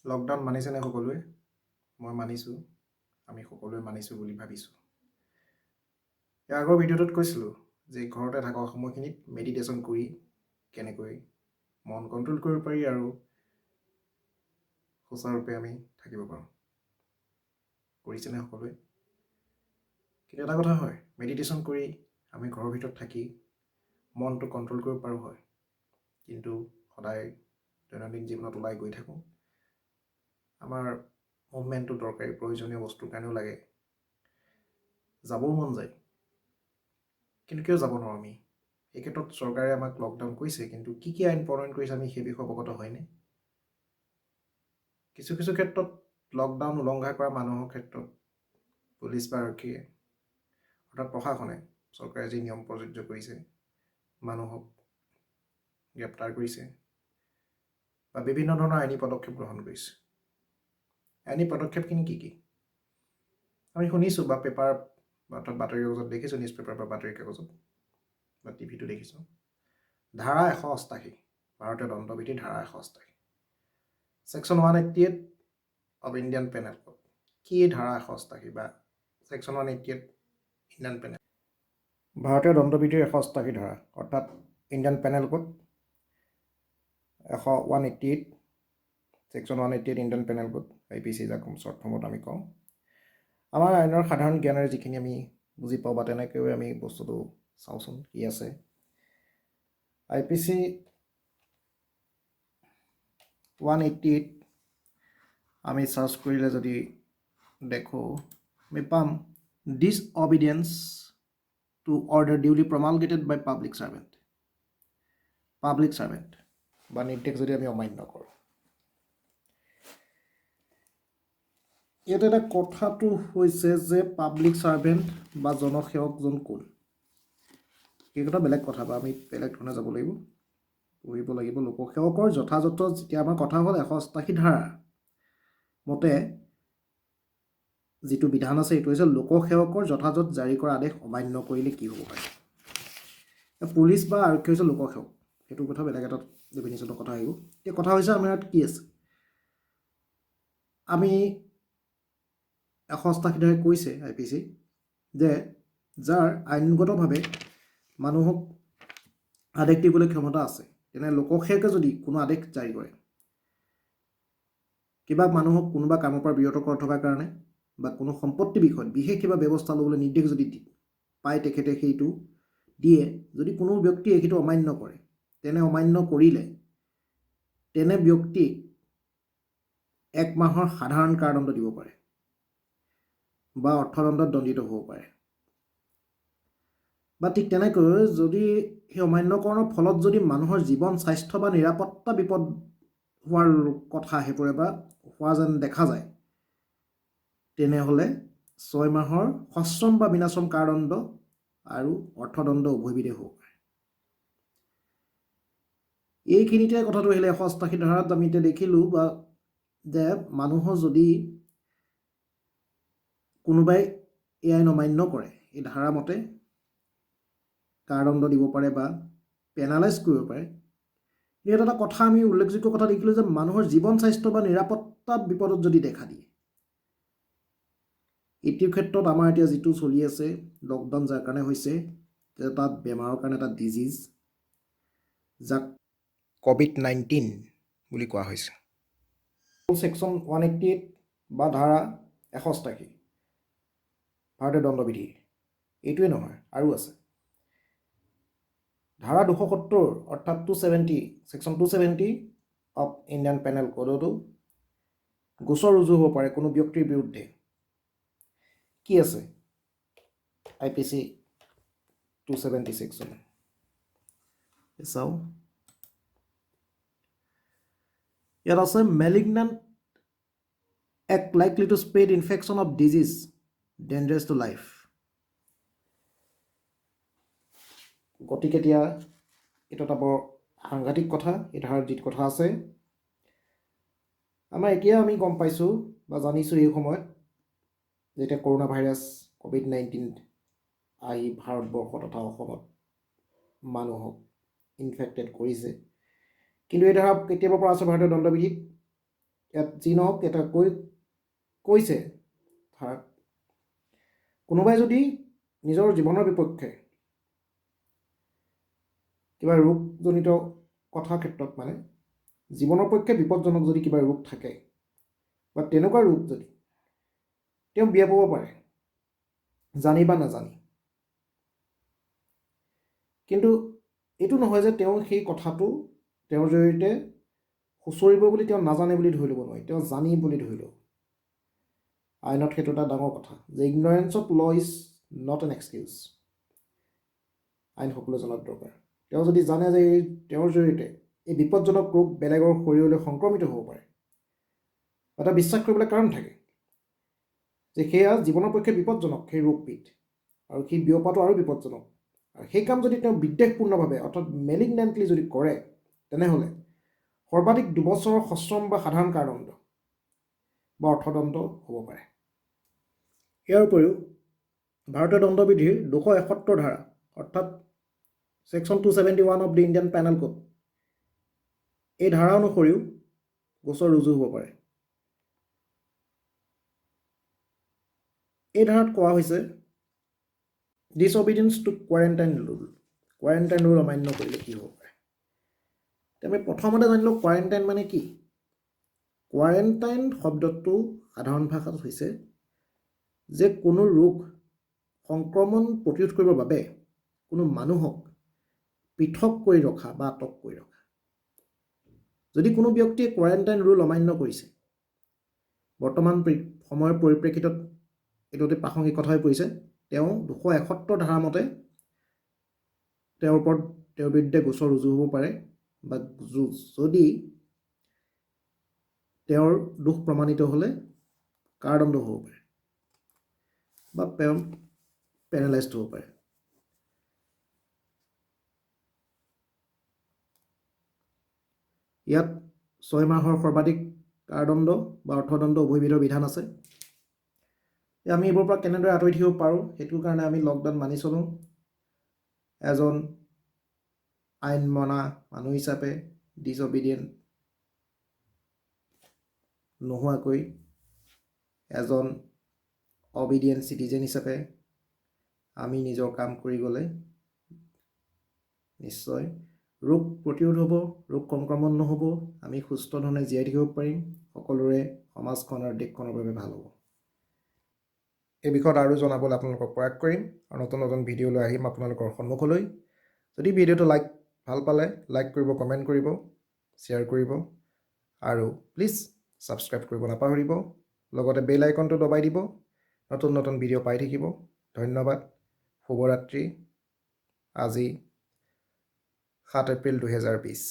Lockdown মানিছেনে সকলোৱে? মই মানিছোঁ। আমি সকলোৱে মানিছোঁ বুলি ভাবিছোঁ। ইয়াৰ আগৰ ভিডিঅ'টোত কৈছিলোঁ যে ঘৰতে থকা সময়খিনিত মেডিটেশ্যন কৰি কেনেকৈ মন কণ্ট্ৰল কৰিব পাৰি আৰু সুচাৰুৰূপে আমি থাকিব পাৰোঁ। কৰিছেনে সকলোৱে? কিন্তু এটা কথা হয়, মেডিটেশ্যন কৰি আমি ঘৰৰ ভিতৰত থাকি মনটো কণ্ট্ৰল কৰিব পাৰোঁ হয়, কিন্তু সদায় দৈনন্দিন জীৱনত ওলাই গৈ থাকোঁ। আমাৰ মুভমেণ্টটো দৰকাৰী, প্ৰয়োজনীয় বস্তুৰ কাৰণেও লাগে। যাবও মন যায়, কিন্তু কিয় যাব নোৱাৰোঁ আমি? এই ক্ষেত্ৰত চৰকাৰে আমাক লকডাউন কৰিছে, কিন্তু কি আইন প্ৰণয়ন কৰিছে আমি সেই বিষয়ে অৱগত হয়নে? কিছু ক্ষেত্ৰত লকডাউন উলংঘা কৰা মানুহৰ ক্ষেত্ৰত পুলিচ বা আৰক্ষীয়ে অৰ্থাৎ প্ৰশাসনে চৰকাৰে যি নিয়ম প্ৰযোজ্য কৰিছে, মানুহক গ্ৰেপ্তাৰ কৰিছে বা বিভিন্ন ধৰণৰ আইনী পদক্ষেপ গ্ৰহণ কৰিছে। আইনী পদক্ষেপখিনি কি? আমি শুনিছোঁ বা পেপাৰ অৰ্থাৎ বাতৰি কাগজত দেখিছোঁ, নিউজ পেপাৰ বা বাতৰি কাগজত বা টিভিটো দেখিছোঁ। ধাৰা 188, ভাৰতীয় দণ্ডবিধিৰ ধাৰা 188, section 188 of Indian panel code. কি ধাৰা 188 বা ছেকশ্যন 188 ইণ্ডিয়ান পেনেল? ভাৰতীয় দণ্ডবিধিৰ 188 ধাৰা অৰ্থাৎ Indian panel code 188, section 188 Indian panel code, IPC যাক শ্বৰ্ট ফৰ্মত আমি কওঁ। আমাৰ আইনৰ সাধাৰণ জ্ঞানেৰে যিখিনি আমি বুজি পাওঁ বা তেনেকৈ আমি বস্তুটো চাওঁচোন কি আছে। IPC 188 আমি চাৰ্চ কৰিলে যদি দেখোঁ, আমি পাম ডিছঅবিডিয়েঞ্চ টু অৰ্ডাৰ ডিউলি প্ৰমালগেটেড বাই পাব্লিক ছাৰ্ভেণ্ট বা নিৰ্দেশ যদি আমি অমান্য কৰোঁ। ইয়াত এটা কথাটো হৈছে যে পাব্লিক ছাৰ্ভেণ্ট বা জনসেৱকজন কোন, সেই কথা বেলেগ কথা বা আমি বেলেগ ধৰণে যাব লাগিব, পঢ়িব লাগিব। লোকসেৱকৰ যথাযথ, যেতিয়া আমাৰ কথা হ'ল 188 ধাৰা মতে যিটো বিধান আছে এইটো হৈছে লোকসেৱকৰ যথাযথ জাৰি কৰা আদেশ অমান্য কৰিলে কি হ'ব পাৰে। পুলিচ বা আৰক্ষী হৈছে লোকসেৱক, সেইটো কথা বেলেগ এটা ডেফিনিশ্যনৰ কথা আহিব। এতিয়া কথা হৈছে আমাৰ ইয়াত কি আছে, আমি 188 ধাৰাই কৈছে IPC যে যাৰ আইনগতভাৱে মানুহক আদেশ দিবলৈ ক্ষমতা আছে, তেনে লোকসেৱকে যদি কোনো আদেশ জাৰি কৰে, কিবা মানুহক কোনোবা কামৰ পৰা বিৰত কৰি থকাৰ কাৰণে বা কোনো সম্পত্তি বিষয়ত বিশেষ কিবা ব্যৱস্থা ল'বলৈ নিৰ্দেশ যদি পায়, তেখেতে সেইটো দিয়ে। যদি কোনো ব্যক্তিয়ে সেইটো অমান্য কৰে, তেনে অমান্য কৰিলে তেনে ব্যক্তিক 1 মাহৰ সাধাৰণ কাৰাদণ্ড দিব পাৰে বা অৰ্থদণ্ডত দণ্ডিত হ'ব পাৰে। বা ঠিক তেনেকৈ যদি সেই অমান্যকৰণৰ ফলত যদি মানুহৰ জীৱন, স্বাস্থ্য বা নিৰাপত্তা বিপদ হোৱাৰ কথা আহি পৰে বা হোৱা যেন দেখা যায়, তেনেহ'লে 6 মাহৰ সশ্ৰম বা বিনাশ্ৰম কাৰাদণ্ড আৰু অৰ্থদণ্ড উভয়বিধে হ'ব পাৰে। এইখিনিতে কথাটো আহিলে 188 ধাৰাত আমি এতিয়া দেখিলোঁ বা যে মানুহৰ যদি কোনোবাই এই আইন অমান্য কৰে, এই ধাৰা মতে কাৰাদণ্ড দিব পাৰে বা পেনালাইজ কৰিব পাৰে। ইয়াত এটা কথা আমি উল্লেখযোগ্য কথা দেখিলোঁ যে মানুহৰ জীৱন, স্বাস্থ্য বা নিৰাপত্তা বিপদত যদি দেখা দিয়ে, এইটোৰ ক্ষেত্ৰত আমাৰ এতিয়া যিটো চলি আছে লকডাউন যাৰ কাৰণে হৈছে, তাত বেমাৰৰ কাৰণে এটা ডিজিজ যাক COVID-19 বুলি কোৱা হৈছে। ছেকশ্যন 188 বা ধাৰা 188 ভাৰতীয় দণ্ডবিধি, এইটোৱে নহয় আৰু আছে ধাৰা 270 অৰ্থাৎ 270, ছেকশ্যন 270 অফ ইণ্ডিয়ান পেনেল কোডতো গোচৰ ৰুজু হ'ব পাৰে কোনো ব্যক্তিৰ বিৰুদ্ধে। কি আছে IPC 270 ছেকশ্যন চাওঁ। ইয়াত আছে malignant act likely to spread infection of disease dangerous to life. গতিকে এতিয়া এইটো এটা বৰ সাংঘাতিক কথা। এই ধাৰাত যিটো কথা আছে, আমাৰ এতিয়া আমি গম পাইছোঁ বা জানিছোঁ এই সময়ত যেতিয়া কৰোণা ভাইৰাছ COVID-19 আহি ভাৰতবৰ্ষ তথা অসমত মানুহক ইনফেক্টেড কৰিছে, কিন্তু এই ধাৰা কেতিয়াবা পৰা আছে ভাৰতীয় দণ্ডবিধিত ইয়াত যি নহওক এটা কৈছে ধাৰাত, কোনোবাই যদি নিজৰ জীৱনৰ বিপক্ষে কিবা ৰোগজনিত কথাৰ ক্ষেত্ৰত মানে জীৱনৰ পক্ষে বিপদজনক যদি কিবা ৰোগ থাকে বা তেনেকুৱা ৰোগ যদি তেওঁ বিয়পাব পাৰে জানি বা নাজানি, কিন্তু এইটো নহয় যে তেওঁ সেই কথাটো তেওঁৰ জৰিয়তে সুচৰিব বুলি তেওঁ নাজানে বুলি ধৰি ল'ব নোৱাৰি, তেওঁ জানি বুলি ধৰি ল'ব। আইনত সেইটো এটা ডাঙৰ কথা যে ignorance of law is not an excuse. আইন সকলোৱে জনাত দৰকাৰ। তেওঁ যদি জানে যে তেওঁৰ জৰিয়তে এই বিপদজনক ৰোগ বেলেগৰ শৰীৰলৈ সংক্ৰমিত হ'ব পাৰে, এটা বিশ্বাস কৰিবলৈ কাৰণ থাকে যে সেয়া জীৱনৰ পক্ষে বিপদজনক সেই ৰোগবিধ, আৰু সেই বিয়পাটো আৰু বিপদজনক, আৰু সেই কাম যদি তেওঁ বিদ্বেষপূৰ্ণভাৱে অৰ্থাৎ মেলিগনেণ্টলি যদি কৰে, তেনেহ'লে সৰ্বাধিক 2 বছৰৰ সশ্ৰম বা সাধাৰণ কাৰাদণ্ড বা অৰ্থদণ্ড হ'ব পাৰে। ইয়াৰ উপৰিও ভাৰতীয় দণ্ডবিধিৰ 271 ধাৰা অৰ্থাৎ section 271 of the Indian panel code, এই ধাৰা অনুসৰিও গোচৰ ৰুজু হ'ব পাৰে। এই ধাৰাত কোৱা হৈছে disobedience to quarantine rule. Quarantine rule অমান্য কৰিলে কি হ'ব পাৰে। আমি প্ৰথমতে জানিলোঁ কোৱাৰেণ্টাইন মানে কি। কোৱাৰেণ্টাইন শব্দটো সাধাৰণ ভাষাত হৈছে যে কোনো ৰোগ সংক্ৰমণ প্ৰতিৰোধ কৰিবৰ বাবে কোনো মানুহক পৃথক কৰি ৰখা বা আটক কৰি ৰখা। যদি কোনো ব্যক্তিয়ে কোৱাৰেণ্টাইন ৰুল অমান্য কৰিছে, বৰ্তমান সময়ৰ পৰিপ্ৰেক্ষিতত এইটো অতি প্ৰাসংগিক কথা হৈ পৰিছে, তেওঁ 271 ধাৰা মতে তেওঁৰ বিৰুদ্ধে গোচৰ ৰুজু হ'ব পাৰে, বা যদি তেওঁৰ দোষ প্ৰমাণিত হ'লে কাৰাদণ্ড হ'ব পাৰে বা পেনেলাইজড হ'ব পাৰে। ইয়াত 6 মাহৰ সৰ্বাধিক কাৰাদণ্ড বা অৰ্থদণ্ড উভয়বিধৰ বিধান আছে। আমি এইবোৰৰ পৰা কেনেদৰে আঁতৰি থাকিব পাৰোঁ, সেইটোৰ কাৰণে আমি লকডাউন মানি চলোঁ। এজন আইন মনা মানুহ হিচাপে ডিছঅবিডিয়েণ্ট নোহোৱাকৈ এজন অবিডিয়েণ্ট চিটিজেন হিচাপে আমি নিজৰ কাম কৰি গ'লে নিশ্চয় ৰোগ প্ৰতিৰোধ হ'ব, ৰোগ সংক্ৰমণ নহ'ব, আমি সুস্থ ধৰণে জীয়াই থাকিব পাৰিম, সকলোৰে সমাজখন আৰু দেশখনৰ বাবে ভাল হ'ব। এই বিষয়ত আৰু জনাবলৈ আপোনালোকক প্ৰয়াস কৰিম আৰু নতুন নতুন ভিডিঅ' লৈ আহিম আপোনালোকৰ সন্মুখলৈ। যদি ভিডিঅ'টো ভাল পালে লাইক কৰিব, কমেণ্ট কৰিব, শ্বেয়াৰ কৰিব, আৰু প্লিজ ছাবস্ক্ৰাইব কৰিব নাপাহৰিব। লগতে বেল আইকনটো দবাই দিব, নতুন নতুন ভিডিঅ' পাই থাকিব। ধন্যবাদ। শুভৰাত্ৰি। আজি 7 এপ্ৰিল 2020।